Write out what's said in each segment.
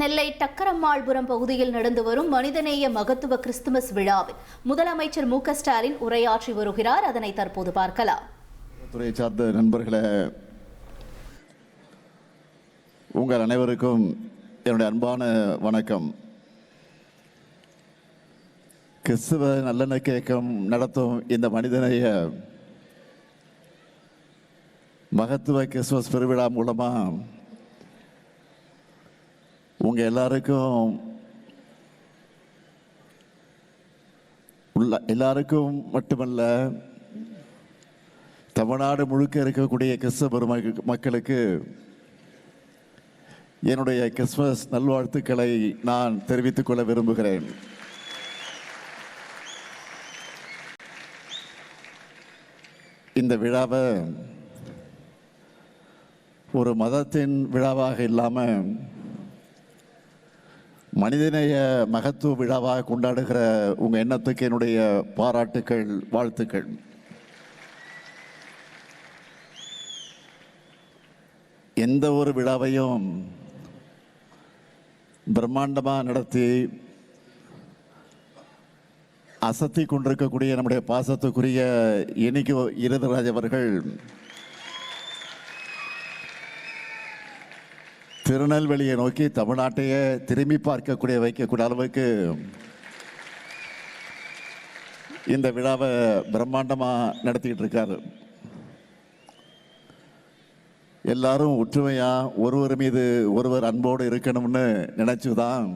நெல்லை டக்கரம்மாள்புரம் பகுதியில் நடந்து வரும் மனிதநேய மகத்துவ கிறிஸ்துமஸ் விழாவில் முதலமைச்சர் மு க ஸ்டாலின் உரையாற்றி வருகிறார். அதனை தற்போது பார்க்கலாம். துறை சார்ந்த நண்பர்களே, உங்கள் அனைவருக்கும் என்னுடைய அன்பான வணக்கம். கிறிஸ்துவ நல்லெண்ணெய் இயக்கம் நடத்தும் இந்த மனிதநேய மகத்துவ கிறிஸ்துமஸ் பெருவிழா மூலமாக உங்கள் எல்லாருக்கும் மட்டுமல்ல, தமிழ்நாடு முழுக்க இருக்கக்கூடிய கிறிஸ்தவ மக்களுக்கு என்னுடைய கிறிஸ்துமஸ் நல்வாழ்த்துக்களை நான் தெரிவித்துக் கொள்ள விரும்புகிறேன். இந்த விழாவை ஒரு மதத்தின் விழாவாக இல்லாமல் மனிதநேய மகத்துவ விழாவாக கொண்டாடுகிற உங்கள் எண்ணத்துக்கு என்னுடைய பாராட்டுக்கள், வாழ்த்துக்கள். எந்த ஒரு விழாவையும் பிரம்மாண்டமாக நடத்தி அசத்தி கொண்டிருக்கக்கூடிய நம்முடைய பாசத்துக்குரிய இனிக்கு இருதராஜ் அவர்கள் திருநெல்வேலியை நோக்கி தமிழ்நாட்டையே திரும்பி வைக்கக்கூடிய அளவுக்கு இந்த விழாவை பிரம்மாண்டமாக நடத்திக்கிட்டு இருக்காரு. எல்லாரும் ஒற்றுமையாக ஒருவர் மீது ஒருவர் அன்போடு இருக்கணும்னு நினைச்சுதான்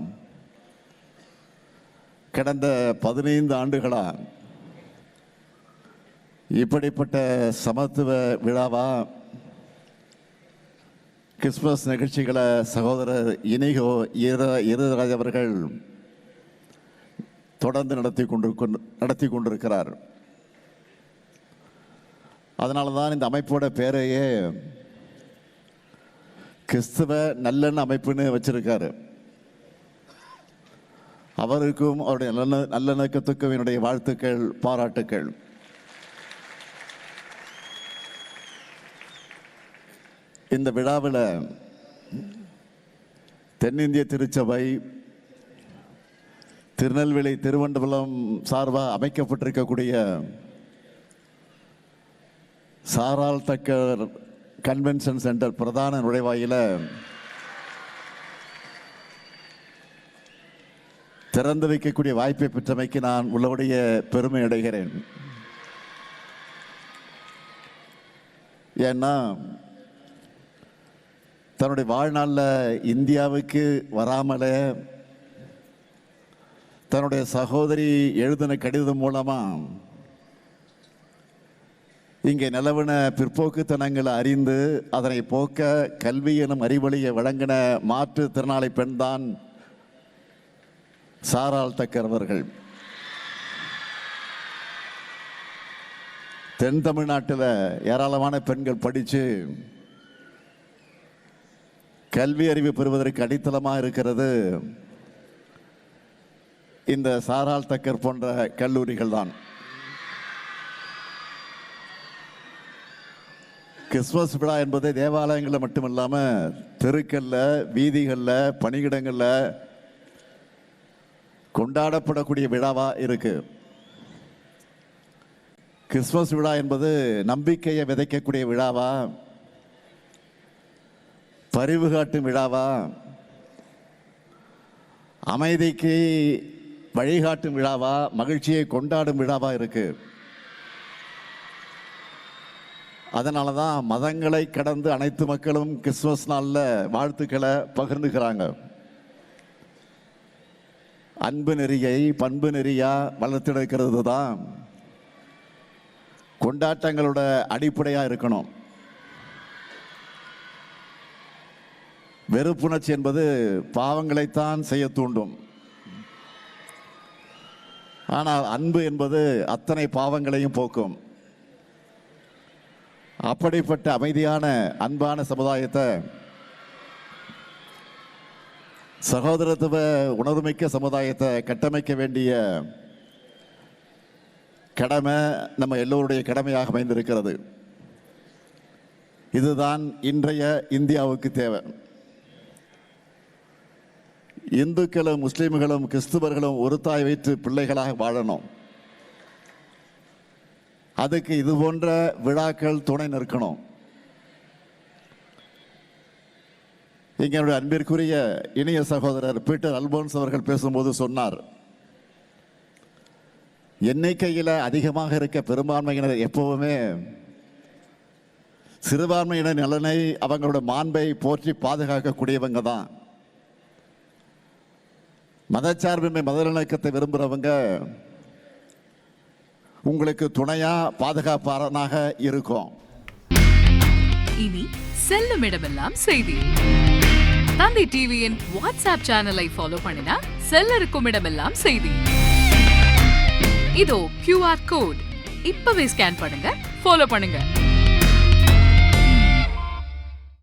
கடந்த 15 ஆண்டுகளாக இப்படிப்பட்ட சமத்துவ விழாவா கிறிஸ்துமஸ் நிகழ்ச்சிகளை சகோதரர் இனிகோ இருதராஜ் அவர்கள் தொடர்ந்து நடத்தி கொண்டிருக்கிறார். அதனால தான் இந்த அமைப்போட பேரையே கிறிஸ்துவ நல்லெண்ண அமைப்புன்னு வச்சிருக்காரு. அவருக்கும் அவருடைய நல்லெண்ணக்கத்துக்கும் என்னுடைய வாழ்த்துக்கள், பாராட்டுக்கள். இந்த விழாவில் தென்னிந்திய திருச்சபை திருநெல்வேலி திருவனந்தபுரம் சார்பாக அமைக்கப்பட்டிருக்கக்கூடிய சாராள் தக்கர் கன்வென்ஷன் சென்டர் பிரதான நுழைவாயில திறந்து வைக்கக்கூடிய வாய்ப்பை பெற்றமைக்கு நான் உள்ளபடிய பெருமை அடைகிறேன். ஏன்னா தன்னுடைய வாழ்நாளில் இந்தியாவுக்கு வராமலே தன்னுடைய சகோதரி எழுதின கடிதம் மூலமாக இங்கே நிலவின பிற்போக்குத்தனங்களை அறிந்து அதனை போக்க கல்வி எனும் அறிவொளியை வழங்கின மாற்றுத்திறனாளி பெண்தான் சாராள் தக்கர் அவர்கள். தென் தமிழ்நாட்டில் ஏராளமான பெண்கள் படித்து கல்வி அறிவு பெறுவதற்கு அடித்தளமாக இருக்கிறது இந்த சாராள் தக்கர் போன்ற கல்லூரிகள் தான். கிறிஸ்துமஸ் விழா என்பது தேவாலயங்களில் மட்டுமில்லாமல் தெருக்களில், வீதிகளில், பணியிடங்களில் கொண்டாடப்படக்கூடிய விழாவாக இருக்கு. கிறிஸ்துமஸ் விழா என்பது நம்பிக்கையை விதைக்கக்கூடிய விழாவா, பரிவு காட்டும் விழாவா, அமைதிக்கு வழிகாட்டும் விழாவா, மகிழ்ச்சியை கொண்டாடும் விழாவா இருக்கு. அதனால தான் மதங்களை கடந்து அனைத்து மக்களும் கிறிஸ்துமஸ் நாளில் வாழ்த்துக்களை பகிர்ந்துக்கிறாங்க. அன்பு நெறியை பண்பு நெறியா வளர்த்தெடுக்கிறது தான் கொண்டாட்டங்களோட அடிப்படையாக இருக்கணும். வெறுப்புணர்ச்சி என்பது பாவங்களைத்தான் செய்ய தூண்டும். ஆனால் அன்பு என்பது அத்தனை பாவங்களையும் போக்கும். அப்படிப்பட்ட அமைதியான அன்பான சமுதாயத்தை, சகோதரத்துவ உணர்வுமிக்க சமுதாயத்தை கட்டமைக்க வேண்டிய கடமை நம்ம எல்லோருடைய கடமையாக அமைந்திருக்கிறது. இதுதான் இன்றைய இந்தியாவுக்கு தேவை. இந்துக்களும் முஸ்லிம்களும் கிறிஸ்துவர்களும் ஒரு தாய் வைத்து பிள்ளைகளாக வாழணும். அதுக்கு இது போன்ற விழாக்கள் துணை நிற்கணும். எங்களுடைய அன்பிற்குரிய இனிய சகோதரர் பீட்டர் அல்போன்ஸ் அவர்கள் பேசும்போது சொன்னார், எண்ணிக்கையில் அதிகமாக இருக்க பெரும்பான்மையினர் எப்பவுமே சிறுபான்மையினர் நலனை அவங்களோட மாண்பை போற்றி பாதுகாக்கக்கூடியவங்க தான். மதச்சார்பின்மை மதநலக்கத்தை விரும்புகிறவங்க உங்களுக்கு துணையா பாதுகாப்பாளனாக இருக்கும். இனி செல்லும் இடமெல்லாம் செய்தி. தந்தை டிவியின் வாட்ஸ்அப் சேனலை ஃபாலோ பண்ணினா செல்ல இருக்கும் இடமெல்லாம் செய்தி. இதோ QR கோட் இப்பவே ஸ்கேன் பண்ணுங்க, ஃபாலோ பண்ணுங்க.